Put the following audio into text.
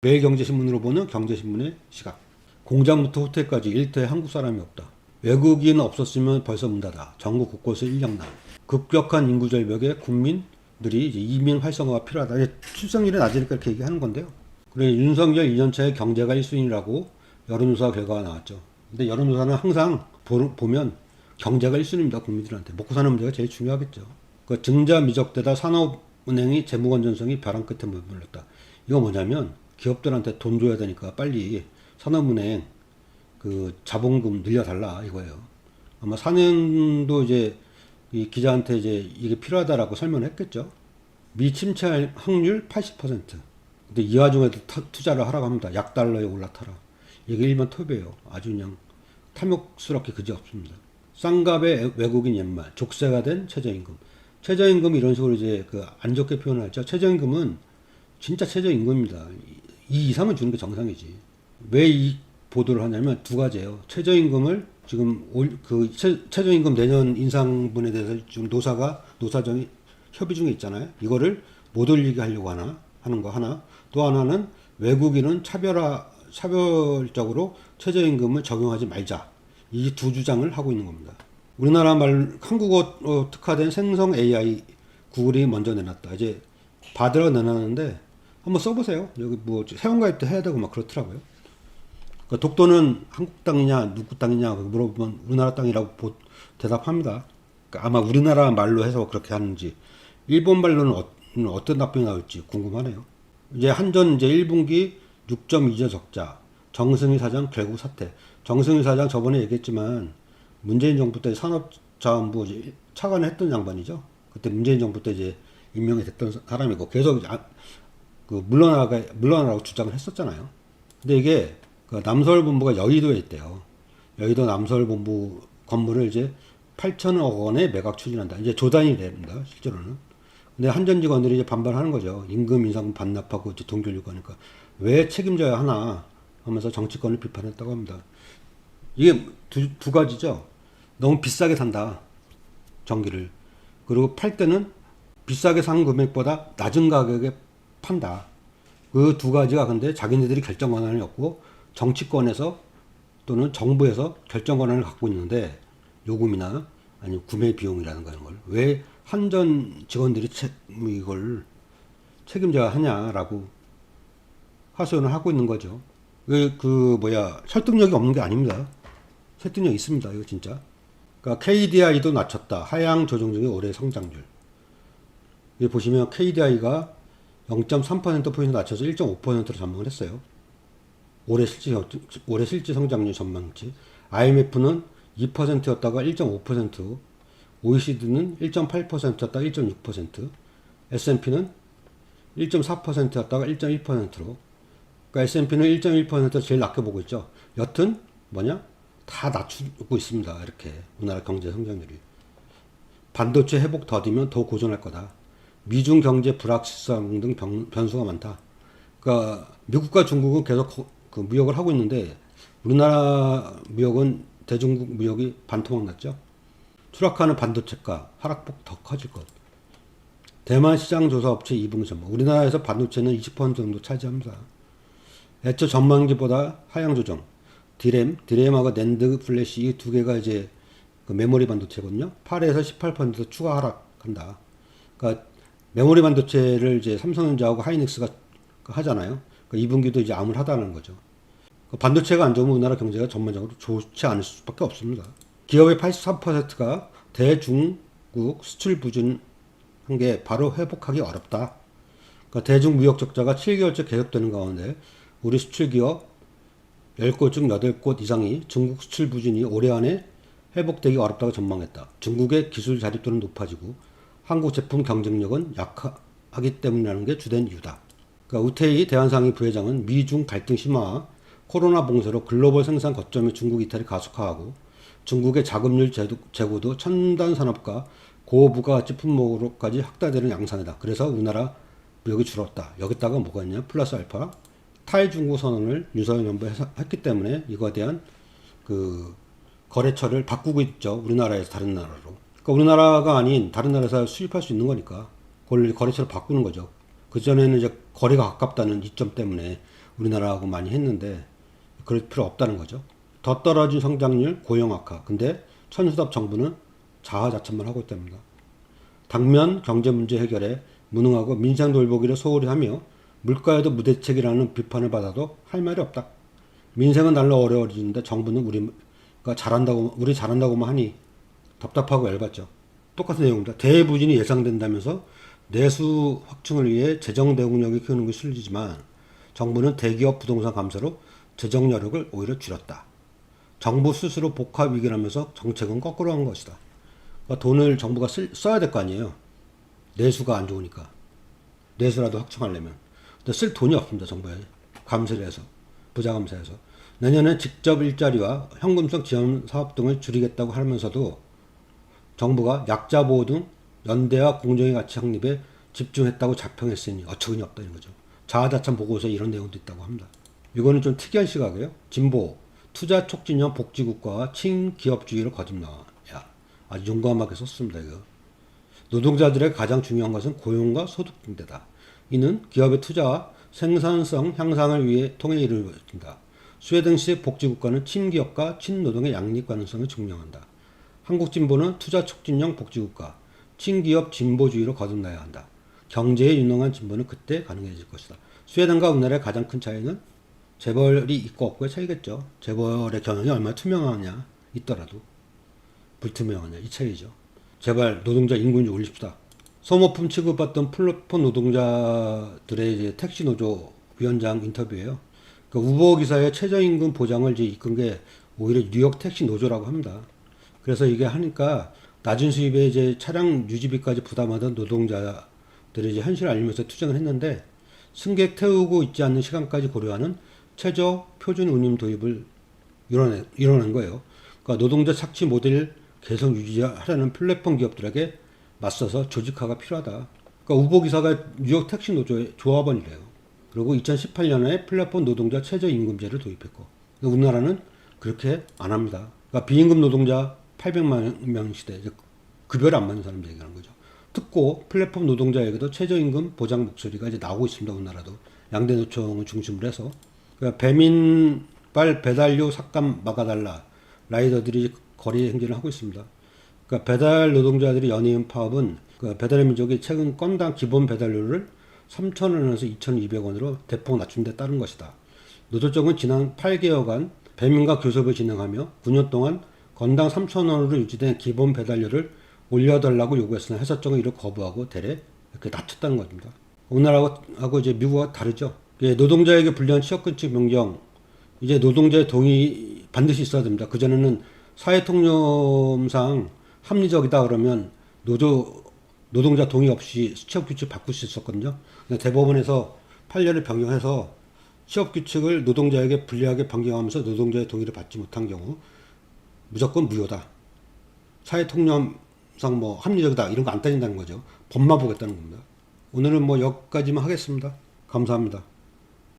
매일경제신문으로 보는 경제신문의 시각. 공장부터 호텔까지 일터에 한국 사람이 없다. 외국인 없었으면 벌써 문 닫아. 전국 곳곳에 인력난. 급격한 인구 절벽에 국민들이 이제 이민 활성화가 필요하다. 출생률이 낮으니까 이렇게 얘기하는 건데요. 그래 윤석열 2년차의 경제가 1순위라고 여론조사 결과가 나왔죠. 근데 여론조사는 항상 보면 경제가 1순위입니다. 국민들한테. 먹고 사는 문제가 제일 중요하겠죠. 그 증자 미적되다 산업은행이 재무건전성이 벼랑 끝에 머물렀다. 이거 뭐냐면 기업들한테 돈 줘야 되니까 빨리 산업은행 그 자본금 늘려달라 이거예요. 아마 사년도 이제 이 기자한테 이제 이게 필요하다라고 설명을 했겠죠. 미 침체 확률 80%. 근데 이 와중에도 투자를 하라고 합니다. 약 달러에 올라타라. 이게 일반 톱이에요. 아주 그냥 탐욕스럽게 그지없습니다. 쌍갑의 외국인 연말, 족쇄가 된 최저임금. 최저임금 이런 식으로 이제 그 안 좋게 표현을 하죠. 최저임금은 진짜 최저임금입니다. 이 이상을 주는 게 정상이지. 왜 이 보도를 하냐면 두 가지예요. 최저임금을 지금 최저임금 내년 인상분에 대해서 지금 노사정이 협의 중에 있잖아요. 이거를 못 올리게 하려고 하는 거 하나. 또 하나는 외국인은 차별적으로 최저임금을 적용하지 말자. 이 두 주장을 하고 있는 겁니다. 우리나라 한국어 특화된 생성 AI 구글이 먼저 내놨다. 이제 받으러 내놨는데 한번 써보세요. 여기 뭐 회원가입도 해야 되고 막 그렇더라고요. 그러니까 독도는 한국 땅이냐 누구 땅이냐 물어보면 우리나라 땅이라고 대답합니다. 그러니까 아마 우리나라 말로 해서 그렇게 하는지 일본 말로는 어떤 답변이 나올지 궁금하네요. 이제 한전 이제 1분기 6.2조 적자. 정승희 사장 결국 사퇴. 정승희 사장 저번에 얘기했지만 문재인 정부 때 산업자원부 차관을 했던 양반이죠. 그때 문재인 정부 때 이제 임명이 됐던 사람이고 계속 물러나라고 주장을 했었잖아요. 근데 이게 그 남서울본부가 여의도에 있대요. 여의도 남서울본부 건물을 이제 8천억 원에 매각 추진한다. 이제 조단이 됩니다. 실제로는. 근데 한전 직원들이 이제 반발하는 거죠. 임금 인상 반납하고 이제 돈 돌리고 하니까 왜 책임져야 하나 하면서 정치권을 비판했다고 합니다. 이게 두 가지죠. 너무 비싸게 산다. 전기를. 그리고 팔 때는 비싸게 산 금액보다 낮은 가격에 판다. 그 두 가지가 근데 자기네들이 결정 권한이 없고 정치권에서 또는 정부에서 결정 권한을 갖고 있는데 요금이나 아니면 구매 비용이라는 걸 왜 한전 직원들이 이걸 책임져야 하냐라고 하소연을 하고 있는 거죠. 설득력이 없는 게 아닙니다. 설득력 있습니다. 이거 진짜. 그러니까 KDI도 낮췄다. 하향 조정 중에 올해 성장률. 여기 보시면 KDI가 0.3%포인트 낮춰서 1.5%로 전망을 했어요. 올해 실질 성장률 전망치. IMF는 2%였다가 1.5%, OECD는 1.8%였다가 1.6%, S&P는 1.4%였다가 1.1%로. 그러니까 S&P는 1.1% 제일 낮게 보고 있죠. 여튼 다 낮추고 있습니다. 이렇게 우리나라 경제 성장률이. 반도체 회복 더디면 더 고전할 거다. 미중 경제 불확실성 등 변수가 많다. 그러니까 미국과 중국은 계속 그 무역을 하고 있는데 우리나라 무역은 대중국 무역이 반토막 났죠. 추락하는 반도체가 하락폭 더 커질 것. 대만 시장 조사 업체 2분기 전망. 우리나라에서 반도체는 20% 정도 차지합니다. 애초 전망치보다 하향 조정. 디램하고 낸드 플래시 이 두 개가 이제 그 메모리 반도체거든요. 8에서 18% 추가 하락한다. 그러니까 메모리 반도체를 이제 삼성전자하고 하이닉스가 하잖아요. 그러니까 2분기도 이제 암울하다는 거죠. 반도체가 안 좋으면 우리나라 경제가 전반적으로 좋지 않을 수밖에 없습니다. 기업의 83%가 대중국 수출 부진한 게 바로 회복하기 어렵다. 그러니까 대중 무역 적자가 7개월째 계속되는 가운데 우리 수출 기업 10곳 중 8곳 이상이 중국 수출 부진이 올해 안에 회복되기 어렵다고 전망했다. 중국의 기술 자립도는 높아지고 한국 제품 경쟁력은 약하기 때문이라는 게 주된 이유다. 그러니까 우태희 대한상의 부회장은 미중 갈등 심화와 코로나 봉쇄로 글로벌 생산 거점의 중국 이탈이 가속화하고 중국의 자금률 제고도 첨단 산업과 고부가가치 품목으로까지 확대되는 양상이다. 그래서 우리나라 무역이 줄었다. 여기다가 뭐가 있냐? 플러스 알파 탈중국 선언을 윤석열 정부가 했기 때문에 이거에 대한 그 거래처를 바꾸고 있죠. 우리나라에서 다른 나라로. 그러니까 우리나라가 아닌 다른 나라에서 수입할 수 있는 거니까 그걸 거래처를 바꾸는 거죠. 그전에는 이제 거리가 가깝다는 이점 때문에 우리나라하고 많이 했는데 그럴 필요 없다는 거죠. 더 떨어진 성장률, 고용 악화. 근데 천수답 정부는 자화자찬만 하고 있답니다. 당면 경제 문제 해결에 무능하고 민생 돌보기를 소홀히 하며 물가에도 무대책이라는 비판을 받아도 할 말이 없다. 민생은 날로 어려워지는데 정부는 우리 잘한다고만 하니 답답하고 열받죠. 똑같은 내용입니다. 대부진이 예상된다면서 내수 확충을 위해 재정 대응력을 키우는 것이 실리지만 정부는 대기업 부동산 감사로 재정 여력을 오히려 줄였다. 정부 스스로 복합 위기라면서 정책은 거꾸로 한 것이다. 그러니까 돈을 정부가 써야 될 거 아니에요. 내수가 안 좋으니까. 내수라도 확충하려면. 근데 쓸 돈이 없습니다. 정부에. 감세를 해서. 부자 감세해서. 내년에 직접 일자리와 현금성 지원 사업 등을 줄이겠다고 하면서도 정부가 약자 보호 등 연대와 공정의 가치 확립에 집중했다고 자평했으니 어처구니 없다 이런 거죠. 자화자찬 보고서에 이런 내용도 있다고 합니다. 이거는 좀 특이한 시각이에요. 진보, 투자 촉진형 복지국가와 친기업주의를 거듭나와. 아주 용감하게 썼습니다. 이거. 노동자들의 가장 중요한 것은 고용과 소득 증대다. 이는 기업의 투자와 생산성 향상을 위해 통해 이루어진다. 스웨덴식 복지국가는 친기업과 친노동의 양립 가능성을 증명한다. 한국 진보는 투자 촉진형 복지국가, 친기업 진보주의로 거듭나야 한다. 경제에 유능한 진보는 그때 가능해질 것이다. 스웨덴과 우리나라의 가장 큰 차이는 재벌이 있고 없고의 차이겠죠. 재벌의 경영이 얼마나 투명하냐 있더라도 불투명하냐 이 차이죠. 제발 노동자 임금 좀 올립시다. 소모품 취급받던 플랫폼 노동자들의 이제 택시 노조 위원장 인터뷰예요. 그러니까 우버 기사의 최저임금 보장을 이제 이끈 게 오히려 뉴욕 택시 노조라고 합니다. 그래서 이게 하니까 낮은 수입에 이제 차량 유지비까지 부담하던 노동자들이 이제 현실을 알리면서 투쟁을 했는데 승객 태우고 있지 않는 시간까지 고려하는 최저 표준 운임 도입을 이뤄낸 거예요. 그러니까 노동자 착취 모델 계속 유지하려는 플랫폼 기업들에게 맞서서 조직화가 필요하다. 그러니까 우버 기사가 뉴욕 택시 노조의 조합원이래요. 그리고 2018년에 플랫폼 노동자 최저임금제를 도입했고 우리나라는 그렇게 안 합니다. 그러니까 비임금 노동자 800만 명 시대 급여를 안 받는 사람들 얘기하는 거죠. 특고 플랫폼 노동자에게도 최저임금 보장 목소리가 이제 나오고 있습니다. 우리나라도 양대 노총을 중심으로 해서 그러니까 배민발 배달료 삭감 막아달라 라이더들이 거리 행진을 하고 있습니다. 그러니까 배달 노동자들이 연이은 파업은 그 배달의 민족이 최근 건당 기본 배달료를 3,000원에서 2,200원으로 대폭 낮춘 데 따른 것이다. 노조쪽은 지난 8개월간 배민과 교섭을 진행하며 9년 동안 건당 3,000원으로 유지된 기본 배달료를 올려달라고 요구했으나 회사 쪽은 이를 거부하고 대래 이렇게 낮췄다는 겁니다. 우리나라하고 이제 미국과 다르죠. 노동자에게 불리한 취업금지 변경, 이제 노동자의 동의 반드시 있어야 됩니다. 그전에는 사회통념상 합리적이다 그러면 노동자 동의 없이 취업규칙 바꿀 수 있었거든요. 대법원에서 판례를 변경해서 취업규칙을 노동자에게 불리하게 변경하면서 노동자의 동의를 받지 못한 경우 무조건 무효다. 사회통념상 뭐 합리적이다 이런 거 안 따진다는 거죠. 법만 보겠다는 겁니다. 오늘은 뭐 여기까지만 하겠습니다. 감사합니다.